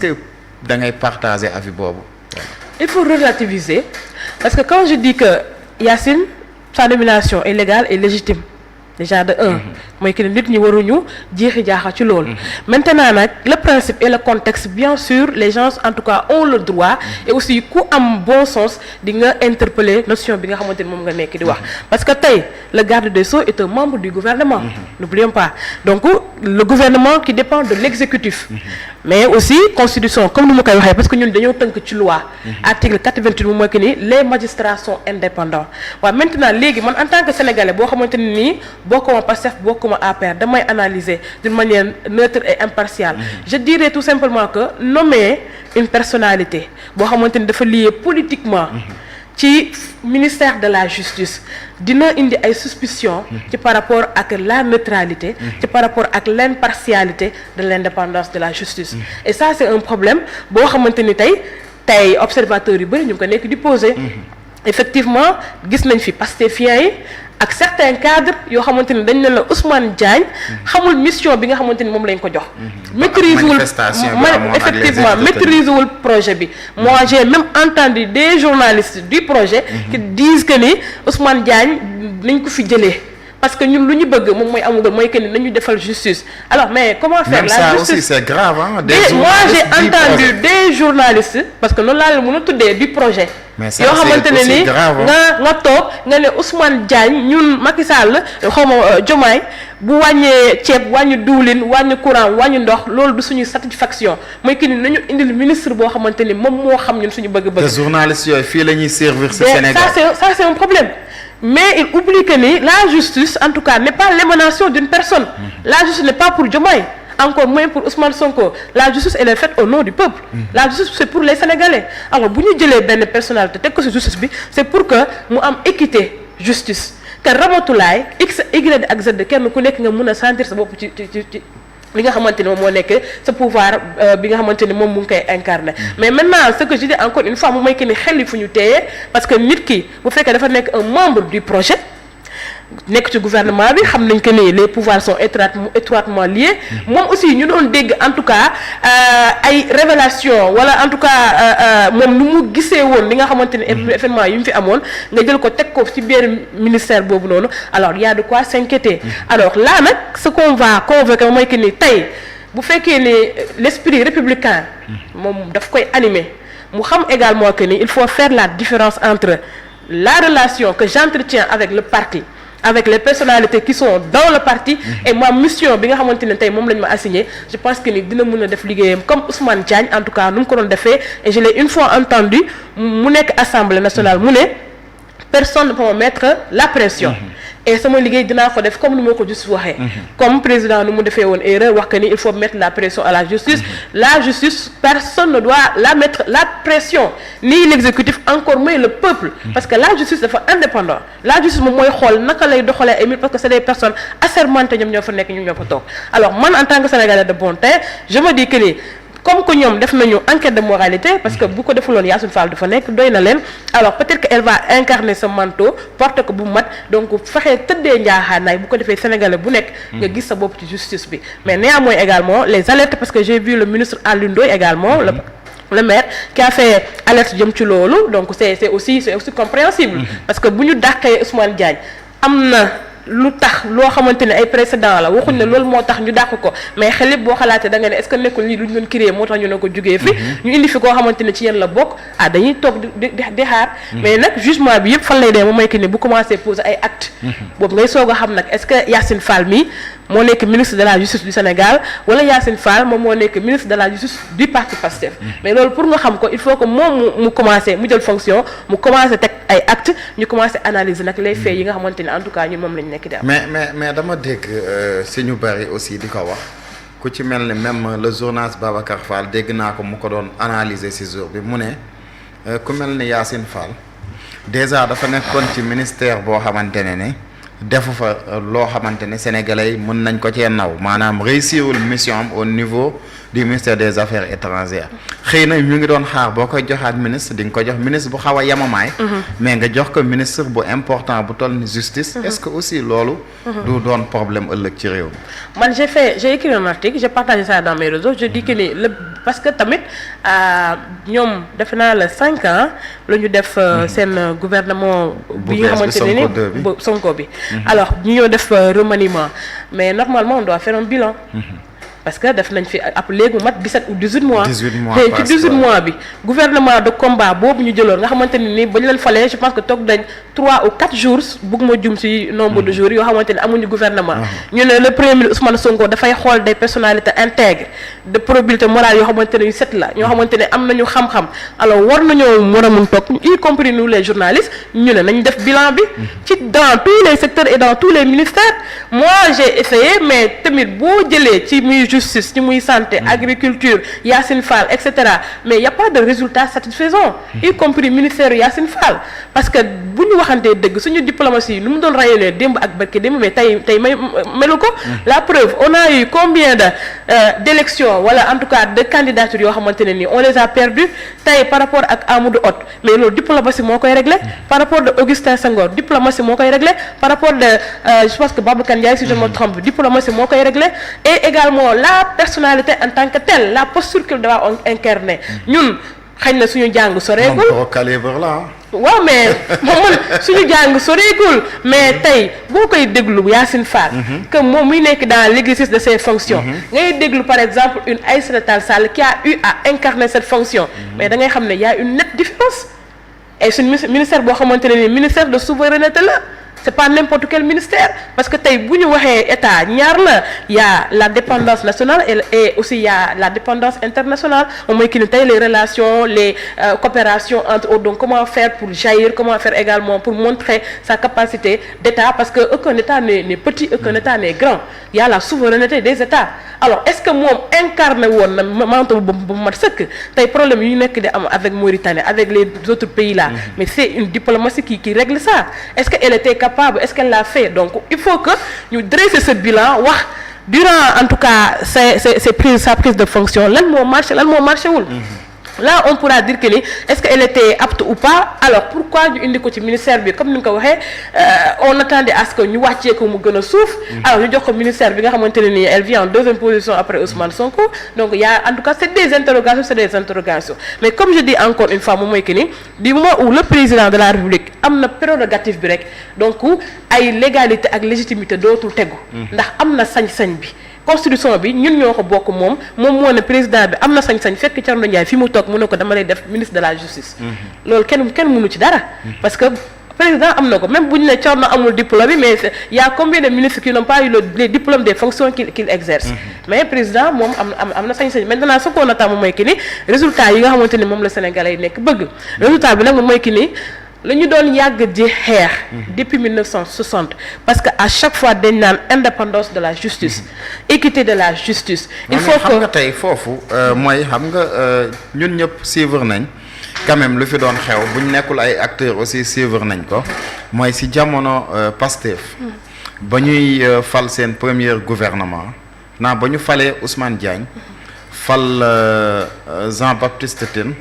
que da ngay partager avis boobu. Il faut relativiser parce que quand je dis que Yacine sa nomination est légale et légitime déjà de un mooy que nit ñi waruñu jeexi jaaxa ci loolu. Maintenant nag le principe et le contexte bien sûr les gens en tout cas ont le droit et aussi ku am bon sens di nga interpeller notion bi nga xamante ni moom nga nekk di wax parce que tey le garde des Sceaux est un membre du gouvernement. N'oublions pas donc le gouvernement qui dépend de l'exécutif. Mais aussi constitution comme ni ma koy waxee parce que ñun dañoo tënk ci loi. Article 88 moom mooy que ni les magistrats sont indépendants waaw maintenant léegi man en tant que sénégalais boo xamante ni nii bokkuma Pastef bokkuma APR damay analyser d'une manière neutre et impartiale. Je dirais tout simplement que nommer une personnalité boo xamante ni dafa lié politiquement. ci ministère de la justice dina indi ay suspicions ci par rapport ak la neutralité ci par rapport ak l'impartialité de l'indépendance de la justice et ça c'est un problème boo xamante ni tey observateurs yu bëri ñu ngi ko nekk di poser effectivement gis nañ fi pastefiens yi ak certains cadres yoo xamante ni dañ ne la Ousmane Diagne xamul mission bi nga xamante ni moom lañ ko jox maîtrise wul effectivement maîtrise wul projet bi moi j'ai même entendu des journalistes du projet qui disent que ni Ousmane Diagne nañ ko fi jëlee parce que ñun lu ñu bëgg moom mooy amugul mooy que ni nañu defal justice alors mais comment faire même la ça justice aussi c'est grave hein moi j'ai entendu des journalistes parce que noonu laa leen mën a tuddee du projet yoo xamante ne ni nga toog nga ne Ousmane Diagne ñun Macky Sall xaw ma Diomaye bu wàññee ceeb wàññi diwlin wàññi courant wàññi ndox loolu du suñu satisfaction mooy que ni nañu indil ministre boo xamante ni moom moo xam ñun suñu bëgg-bëgg. te journalistes yooyu fii la ñuy servir ce Sénégal ça c'est un problème mais il oublie que ni la justice en tout cas n'est pas l'émanation d'une personne la justice n'est pas pour Diomaye encore moins pour Ousmane Sonko la justice elle est faite au nom du peuple la justice c'est pour les Sénégalais alors bu ñu jëlee benn personnalité teg ko ci justice bi c'est pour que mu am équité justice que Ramatoulaye X Y ak Z kenn ku nekk nga mën a sentir sa bopp ci li nga xamante ni moom moo nekk sa pouvoir bi nga xamante ni moom mu ngi koy incarner mais maintenant ce que je dis encore une fois moom mooy que ni xel yi fu ñu téye parce que nit ki bu fekkee dafa nekk un membre du projet nekk ci gouvernement bi xam nañ que ni les pouvoirs sont étroitement liés moom aussi ñu doon dégg en tout cas ay révélations wala en tout cas moom nu mu gisee woon li nga xamante ni événement yi mu fi amoon nga jël ko teg ko ci biir ministère boobu noonu alors il y a de quoi s'inquiéter alors là nag ce qu'on va convoquer mooy que ni tey bu fekkee ni l'esprit républicain moom daf koy animer mu xam également que ni il faut faire la différence entre la relation que j'entretiens avec le parti avec les personnalités qui sont dans le parti et ma mission bi nga xamante ne tey moom la ñu ma assigné je pense que ni dina mën a def liggéeyam comme Ousmane Diagne en tout cas nu mu ko doon defee et je l'ai une fois entendu mu nekk Assemblée nationale mu ne personne ne peut me mettre la pression et sama liggéey dinaa ko def comme ni ma ko juste waxee comme président nu mu defee woon erreur wax que ni il faut mettre la pression à la justice personne ne doit la mettre la pression ni l'exécutif encore moins le peuple parce que la justice dafa indépendant la justice moom mooy xool naka lay doxalee ay mbir parce que c'est des personnes assermentées ñoom ñoo fa nekk ñoom ñoo fa toog alors man en tant que Sénégalais de bon teint je me dis que ni comme que ñoom def nañu enquête de moralité parce que bu ko defuloon Yacine Fall dafa nekk doy na leen alors peut-être que elle va incarner ce manteau porter ko bu mat donc fexee tëddee njaaxaanaay bu ko defee sénégalais bu nekk nga gis sa bopp ci justice bi mais néanmoins également les alertes parce que j'ai vu le ministre Alioune Ndoye également le maire qui a fait alerte jëm ci loolu donc c'est aussi compréhensible parce que bu ñu dàqee Ousmane Diagne am na lu tax loo xamante ne ay précédent la waxuñ ne loolu moo tax ñu dàq ko mais xel yëpp boo xalaatee da nga ne est-ce que nekkul lii lu ñu doon créer moo tax ñu ne ko jugee fi ñu indi fi koo xamante ne ci yéen la bokk dañuy toog di xaar mais nag jugement bi yëpp fan lay dee moom mooy que ni bu commencé poser ay actes boobu ngay soog a xam nag est-ce que Yacine Fall mi moo nekk ministre de la justice du Sénégal wala Yacine Fall moom moo nekk ministre de la justice du parti Pastef mais loolu pour nga xam ko il faut que moom mu commencé mu jël fonction mu commencé teg ay actes ñu commencé analyser nag les faits yi nga xamante ne en tout cas ñun moom lañ nekk di am. mais dama dégg si ñu bari aussi di ko wax ku ci mel ni même le journaliste Babacar Fall dégg naa ko mu ko doon analyser si jour bi mu ne ku mel ni Yacine Fall déjà dafa nekkoon ci ministère boo xamante ne defu fa loo xamante ne sénégalais yi mën nañ ko cee naw maanaam réussirul mission am au niveau du ministère des affaires étrangères xëy na ñu ngi doon xaar boo koy joxaat ministre di nga ko jox ministre bu xaw a yamamaay mais nga jox ko ministre bu important bu toll ni justice est-ce que aussi loolu du doon problème ëllëg ci réew mi man j'ai écrit un article j'ai partagé ça dans mes réseaux je dis que ni parce que tamit ñoom defe naa la 5 ans la ñu def seen gouvernement bi nga xamante ne ni Sonko bi alors ñu ñoo def remaniement mais normalement on doit faire un bilan parce que def nañ fi ab léegi mu mat 17 ou 18 mois. 18 mois te ci 18 mois bi gouvernement de combat boobu ñu jëloon nga xamante ne ni ba ñu leen falee je pense que toog dañ 3 ou 4 jours bëgguma jum ci nombre de jours yoo xamante ne amuñu gouvernement. ñu ne le premier ministre Ousmane Sonko dafay xool des personnalités intègres de probité morale yoo xamante ne yu set la ñoo xamante ne am nañu xam-xam alors war nañoo mën a mun toog y compris nous les journalistes ñu ne nañ def bilan bi. ci dans tous les secteurs et dans tous les ministères moi j'ai essayé mais tamit boo jëlee ci justice ci muy santé agriculture Yacine Fall et cetera mais il y a pas de résultat satisfaisant y compris ministère Yacine Fall parce que bu ñu waxantee dëgg suñu diplomatie yi nu mu doon rayonner démb ak barki démb mais tey melu ko la preuve on a eu combien de d'élections wala en tout cas de candidatures yoo xamante ne nii on les a perdus tey par rapport ak Amadou Hott mais loolu diplomatie moo koy réglé par rapport de Augustin Senghor diplomatie moo koy réglé par rapport de je pense que Babacar Ndiaye si je me trompe diplomatie moo koy réglé et également la personnalité en tant que telle la posture qu'il doit incarner ñun xëy na suñu jàng soreegul waaw mais moom suñu jàng soreegul mais tey boo koy déglu Yacine Fall que moom muy nekk dans l'exercice de ses fonctions ngay déglu par exemple une Aïssata Tall Sall qui a eu à incarner cette fonction mais da ngay xam ne y a une nette différence et suñu ministère boo xamante ne ni ministère de souveraineté la c'est pas n'importe quel ministère parce que tey bu ñu waxee état ñaar la y a la dépendance nationale et aussi y a la dépendance internationale moom mooy ki ni tey les relations les coopérations entre autres donc comment faire pour jaillir comment faire également pour montrer sa capacité d'état parce que aucun état n'est petit aucun état n'est grand il y a la souveraineté des états alors est-ce que moom incarné woon na manteau bu mat sëkk tey problème yu ñu nekk di am avec Mauritanie avec les autres pays là mais c'est une diplomatie qui règle ça est-ce que elle était capable est-ce qu'elle l'a fait donc il faut que ñu dresser ce bilan wax durant en tout cas sa prise de fonction lan moo marché wul là on pourra dire que ni est-ce qu'elle était apte ou pas alors pourquoi ñu indi ko ci ministère bi comme ni nga ko waxee on attendait à ce que ñu wàccee ko mu gën a suuf alors ñu jox ko ministère bi nga xamante ne nii elle vient en deuxième position après Ousmane Sonko donc il y a en tout cas c'est des interrogations mais comme je dis encore une fois moom mooy que ni du moment où le président de la République am na prérogative bi rek donc ay légalité ak légitimité dootul tegu ndax am na sañ-sañ bi constitution bi ñun ñoo ko bokk moom moo ne président bi am na sañ-sañ fekk Thierno Ndiaye fi mu toog mu ne ko dama lay def ministre de la justice loolu kenn mënu ci dara parce que président am na ko même bu ñu ne Thierno amul diplôme bi mais il y a combien de ministres qui n'ont pas eu les diplômes des fonctions qu'il exerce mais président moom am na sañ-sañ maintenant ce qu'on attend moom mooy ki ni résultat yi nga xamante ni moom la Sénégalais yi nekk bëgg résultat bi nag moom mooy ki ni la ñu doon yàgg di xeex depuis 1960 parce que à chaque fois dañ naan indépendance de la justice équité de la justice il faut que xam nga tey foofu mooy xam nga ñun ñëpp suivre nañ quand même lu fi doon xew bu ñu nekkul ay acteurs aussi suivre nañ ko mooy ci jamono Pastef ba ñuy fal seen premier gouvernement ba ñu falee Ousmane Diagne fal Jean-Baptiste Tine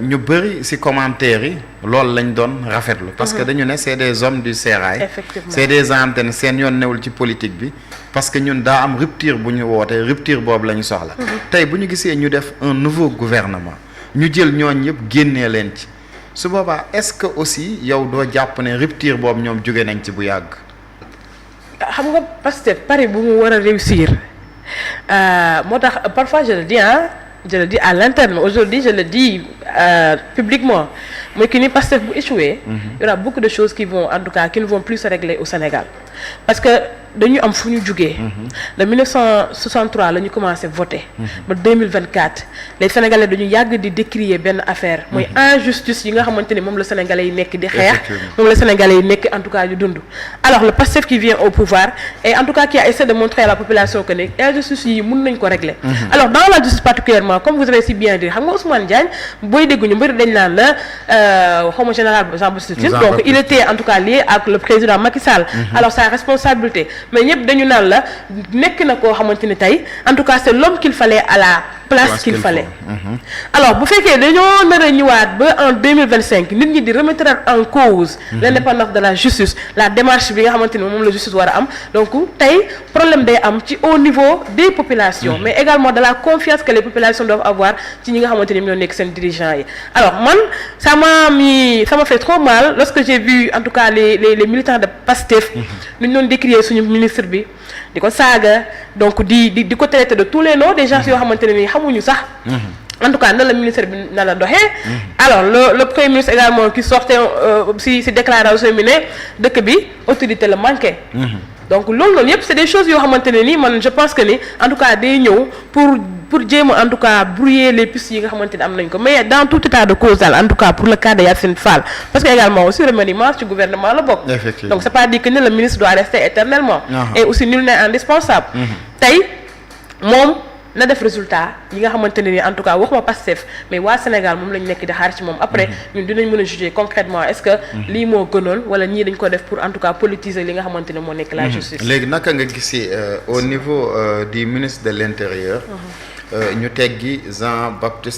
ñu bëri ci commentaires yi loolu lañ doon rafetlu parce que dañu ne c'est des hommes du sérail c'est des gens te ne seen yoon newul ci politique bi parce que ñun daa am rupture bu ñu wootee rupture boobu la ñu soxla tey bu ñu gisee ñu def un nouveau gouvernement ñu jël ñooñ yëpp génnee leen ci su boobaa est-ce que aussi yow doo jàpp ne rupture boobu ñoom jóge nañ ci bu yàgg xam nga Pastef pari bu mu war a réussir moo tax parfois je le dis à l'interne aujourd'hui je le dis publiquement mooy que ni Pastef bu échoué il y aura beaucoup de choses qui ne vont plus se régler au Sénégal parce que dañu am fu ñu jugee de 1963 la ñu commencé voter ba 2024 les Sénégalais dañu yàgg di décrier benn affaire mooy injustice yi nga xamante ni moom la Sénégalais yi nekk di xeex moom la Sénégalais yi nekk en tout cas di dund alors le Pastef qui vient au pouvoir et en tout cas qui a essayé de montrer à la population que ne injustice yi mën nañ ko régler alors dans la justice particulièrement comme vous avez si bien dit xam nga Ousmane Diagne booy dégg ñu bëri dañ naan la xawma général Jean-Baptiste Tine donc il était en tout cas lié avec le président Macky Sall alors sa responsabilité mais ñëpp dañu naan la nekk na koo xamante ni tey en tout cas c'est l'homme qu'il fallait à la place qu'il fallait. Alors bu fekkee dañoo nar a ñëwaat ba en 2025 nit ñi di remettre en cause l'indépendance de la justice, la démarche bi nga xamante ni moom la justice war a am, donc tey problème day am ci au niveau des populations mais également de la confiance que les populations doivent avoir ci ñi nga xamante ni ñoo nekk seen dirigeants yi. Alors man ça m'a fait trop mal lorsque j'ai vu en tout cas les militants de Pastef nu ñu doon décrier suñu ministre bi di ko saaga donc di ko traiter de tous les noms des gens yoo xamante ne ni xamuñu sax en tout cas nan la ministre bi na la doxee. Alors le premier ministre également qui sortait si déclaration bi ne dëkk bi autorité la manqué. Donc loolu noonu yëpp c'est des choses yoo xamante ne ni man je pense que ni en tout cas day ñëw pour jéem a en tout cas brouiller les pistes yi nga xamante ne am nañ ko mais dans tout état de cause daal en tout cas pour le cas de Yacine Fall parce que également aussi remaniement ci gouvernement la bokk. Donc c'est pas dit que ni le ministre doit rester éternellement. Et aussi nul n'est indispensable. Tey moom na def résultat yi nga xamante ne ni en tout cas waxuma Pastef mais waa Sénégal moom lañ nekk di xaar ci moom après ñun dinañ mën a juger concrètement est-ce que lii moo gënoon wala ñii dañ ko def pour en tout cas politiser li nga xamante ne moo nekk la justice. léegi naka nga gisee au niveau du ministre de l'Intérieur ñu teggi Jean Baptiste